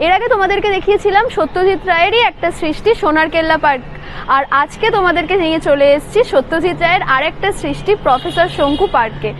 এর আগে তোমাদেরকে দেখিয়েছিলাম সত্যজিৎ রায়েরই একটা সৃষ্টি সোনার কেল্লা পার্ক, আর আজকে তোমাদেরকে নিয়ে চলে এসেছি সত্যজিৎ রায়ের আরেকটা সৃষ্টি প্রফেসর শঙ্কু পার্কে।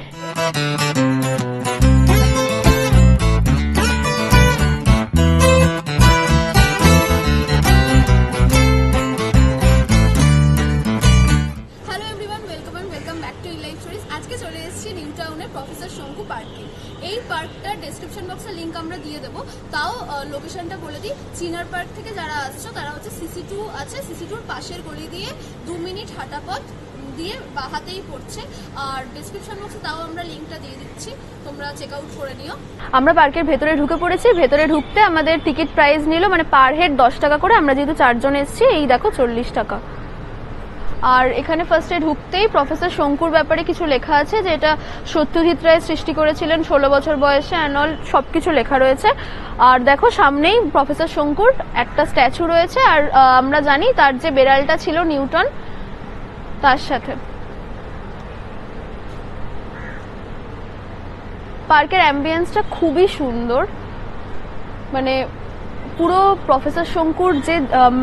আজকে চলে এসেছি নিউ টাউনের প্রফেসর শঙ্কু পার্কে। এই পার্কটার ডেসক্রিপশন বক্সে লিঙ্ক আমরা দিয়ে দেবো, তাও লোকেশনটা বলে দিই। চিনার পার্ক থেকে যারা আসছো তারা হচ্ছে সিসি2 আছে, সিসি2র পাশের গলি দিয়ে 2 মিনিট হাঁটা পথ দিয়ে বাহাতেই পড়ছে। আর ডেসক্রিপশন বক্সে তাও আমরা লিঙ্কটা দিয়ে দিচ্ছি, তোমরা চেক আউট করে নিও। আমরা পার্কের ভেতরে ঢুকে পড়েছি। ভেতরে ঢুকতে আমাদের টিকিট প্রাইস নিল মানে পার হেড 10 টাকা করে। আমরা যেহেতু 4 জন এসেছি, এই দেখো 40 টাকা। আর এখানে ফার্স্টে ঢুকতেই প্রফেসর শঙ্কুর ব্যাপারে কিছু লেখা আছে, যে এটা সত্যজিৎ রায় সৃষ্টি করেছিলেন 16 বছর বয়সে, অ্যান্ড অল সবকিছু লেখা রয়েছে। আর দেখো সামনেই প্রফেসর শঙ্কুর একটা স্ট্যাচু রয়েছে, আর আমরা জানি তার যে বেড়ালটা ছিল নিউটন, তার সাথে। পার্কের অ্যাম্বিয়েন্সটা খুবই সুন্দর, মানে পুরো প্রফেসর শঙ্কুর যে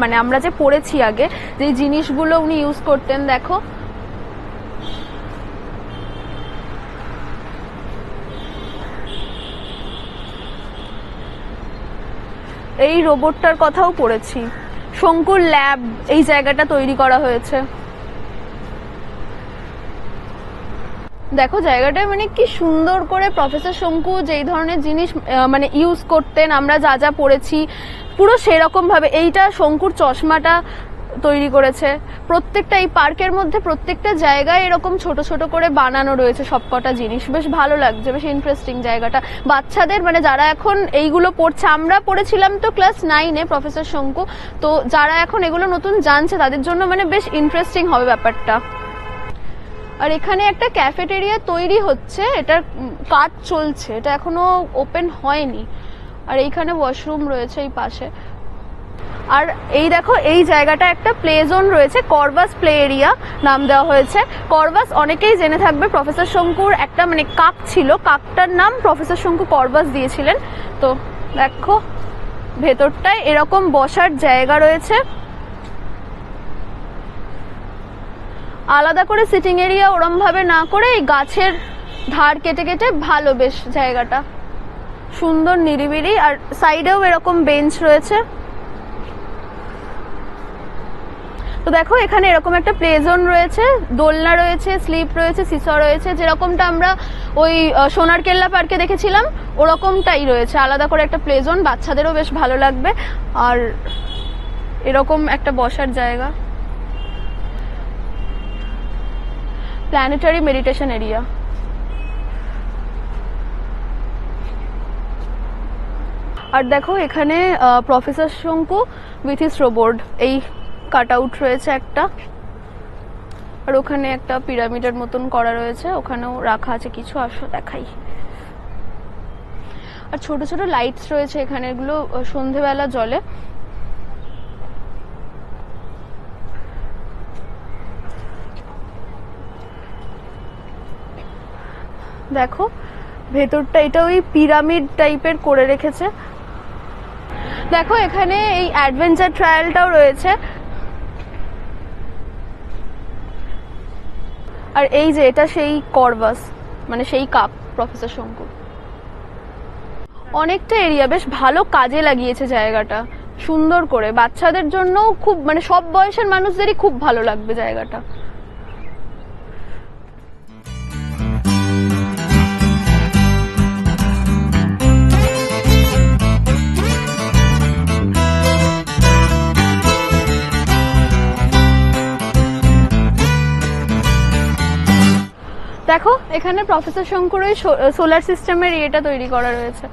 মানে আমরা যে পড়েছি আগে যে জিনিসগুলো উনি ইউজ করতেন, দেখো এই রোবটটার কথাও পড়েছি। শঙ্কুর ল্যাব এই জায়গাটা তৈরি করা হয়েছে। দেখো জায়গাটা মানে কি সুন্দর করে প্রফেসর শঙ্কু যেই ধরনের জিনিস মানে ইউজ করতেন, আমরা যা যা পড়েছি পুরো সেরকম ভাবে এইটা শঙ্কুর চশমাটা তৈরি করেছে। প্রত্যেকটা এই পার্কের মধ্যে প্রত্যেকটা জায়গায় এরকম ছোট ছোট করে বানানো রয়েছে সবকটা জিনিস। বেশ ভালো লাগছে, বেশ ইন্টারেস্টিং জায়গাটা। বাচ্চাদের মানে যারা এখন এইগুলো পড়ছে, আমরা পড়েছিলাম তো ক্লাস 9-এ প্রফেসর শঙ্কু, তো যারা এখন এগুলো নতুন জানছে তাদের জন্য মানে বেশ ইন্টারেস্টিং হবে ব্যাপারটা। আর এখানে একটা ক্যাফেটেরিয়া তৈরি হচ্ছে, এটার কাজ চলছে, এটা এখনো ওপেন হয়নি। আর এইখানে ওয়াশরুম রয়েছে এই পাশে। আর এই দেখো এই জায়গাটা একটা প্লে জোন রয়েছে, করভাস প্লে এরিয়া নাম দেওয়া হয়েছে। করভাস অনেকেই জেনে থাকবে, প্রফেসর শঙ্কুর একটা মানে কাক ছিল, কাকটার নাম প্রফেসর শঙ্কু করভাস দিয়েছিলেন। তো দেখো ভেতরটায় এরকম বসার জায়গা রয়েছে, আলাদা করে সিটিং এরিয়া ওরম ভাবে না করে এই গাছের ধার কেটে কেটে ভালো বেশ জায়গাটা সুন্দর নিরিবিলি। আর সাইডেও এরকম বেঞ্চ রয়েছে। তো দেখো এখানে এরকম একটা প্লে জোন রয়েছে, দোলনা রয়েছে, স্লিপ রয়েছে, সিসা রয়েছে, যেরকমটা আমরা ওই সোনার কেল্লা পার্কে দেখেছিলাম ওরকমটাই রয়েছে। আলাদা করে একটা প্লে জোন, বাচ্চাদেরও বেশ ভালো লাগবে। আর এরকম একটা বসার জায়গা, প্ল্যানেটারি মেডিটেশন এরিয়া। আর দেখো এখানে প্রফেসর শঙ্কু উইথ হিজ রোবট এই কাট আউট রয়েছে একটা। আর ওখানে একটা পিরামিডের মতন করা রয়েছে, ওখানেও রাখা আছে কিছু, আসো দেখাই। আর ছোট ছোট লাইটস রয়েছে এখানে, এগুলো সন্ধেবেলা জ্বলে। দেখো ভেতরটা এটা ওই পিরামিড টাইপের করে রেখেছে। দেখো এখানে এই অ্যাডভেঞ্চার ট্রায়ালটাও রয়েছে। আর এই যে এটা সেই করভাস মানে সেই কাক প্রফেসর শঙ্কু। অনেকটা এরিয়া বেশ ভালো কাজে লাগিয়েছে জায়গাটা সুন্দর করে। বাচ্চাদের জন্য খুব মানে সব বয়সের মানুষদেরই খুব ভালো লাগবে জায়গাটা। দেখো এখানে প্রফেসর শঙ্কুর ওই সোলার সিস্টেমের ইয়েটা তৈরি করা রয়েছে।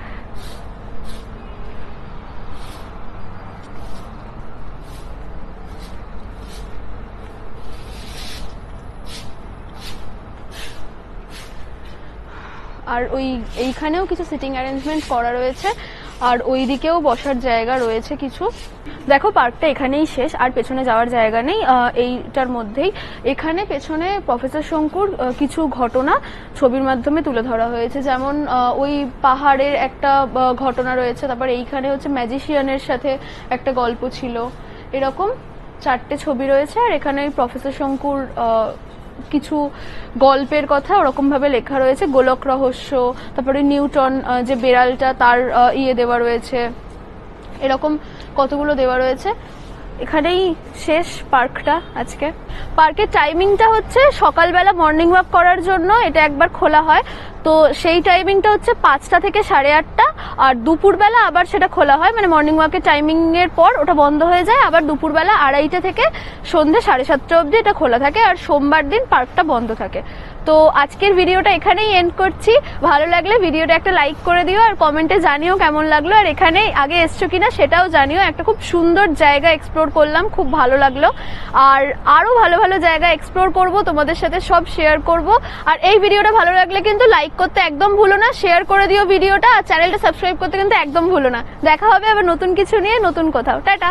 আর ওই এইখানেও কিছু সিটিং অ্যারেঞ্জমেন্ট করা রয়েছে। আর ওই দিকেও বসার জায়গা রয়েছে কিছু। দেখো পার্কটা এখানেই শেষ, আর পেছনে যাওয়ার জায়গা নেই এইটার মধ্যেই। এখানে পেছনে প্রফেসর শঙ্কুর কিছু ঘটনা ছবির মাধ্যমে তুলে ধরা হয়েছে, যেমন ওই পাহাড়ের একটা ঘটনা রয়েছে, তারপর এইখানে হচ্ছে ম্যাজিশিয়ানের সাথে একটা গল্প ছিল, এরকম 4টে ছবি রয়েছে। আর এখানে ওই প্রফেসর শঙ্কুর কিছু গল্পের কথা ওরকম ভাবে লেখা রয়েছে, গোলক রহস্য, তারপরে নিউটন যে বেড়ালটা তার দেওয়া রয়েছে, এরকম কতগুলো দেওয়া রয়েছে। এখানেই শেষ পার্কটা আজকে। পার্কের টাইমিংটা হচ্ছে সকালবেলা মর্নিং ওয়াক করার জন্য এটা একবার খোলা হয়, তো সেই টাইমিংটা হচ্ছে 5টা থেকে 8:30, আর দুপুরবেলা আবার সেটা খোলা হয়, মানে মর্নিং ওয়াকের টাইমিং এর পর ওটা বন্ধ হয়ে যায়, আবার দুপুরবেলা 2:30 থেকে সন্ধ্যে 7:30 অবধি এটা খোলা থাকে, আর সোমবার দিন পার্কটা বন্ধ থাকে। তো আজকের ভিডিওটা এখানেই এন্ড করছি। ভালো লাগলে ভিডিওটা একটা লাইক করে দিও, আর কমেন্টে জানিও কেমন লাগলো, আর এখানে আগে এসছো কিনা সেটাও জানিও। একটা খুব সুন্দর জায়গা এক্সপ্লোর করলাম, খুব ভালো লাগলো, আর আরো ভালো ভালো জায়গা এক্সপ্লোর করব, তোমাদের সাথে সব শেয়ার করব। আর এই ভিডিওটা ভালো লাগলে কিন্তু লাইক করতে একদম ভুলো না, শেয়ার করে দিও ভিডিওটা, আর চ্যানেলটা সাবস্ক্রাইব করতে কিন্তু একদম ভুলো না। দেখা হবে আবার নতুন কিছু নিয়ে, নতুন কোথাও। টাটা।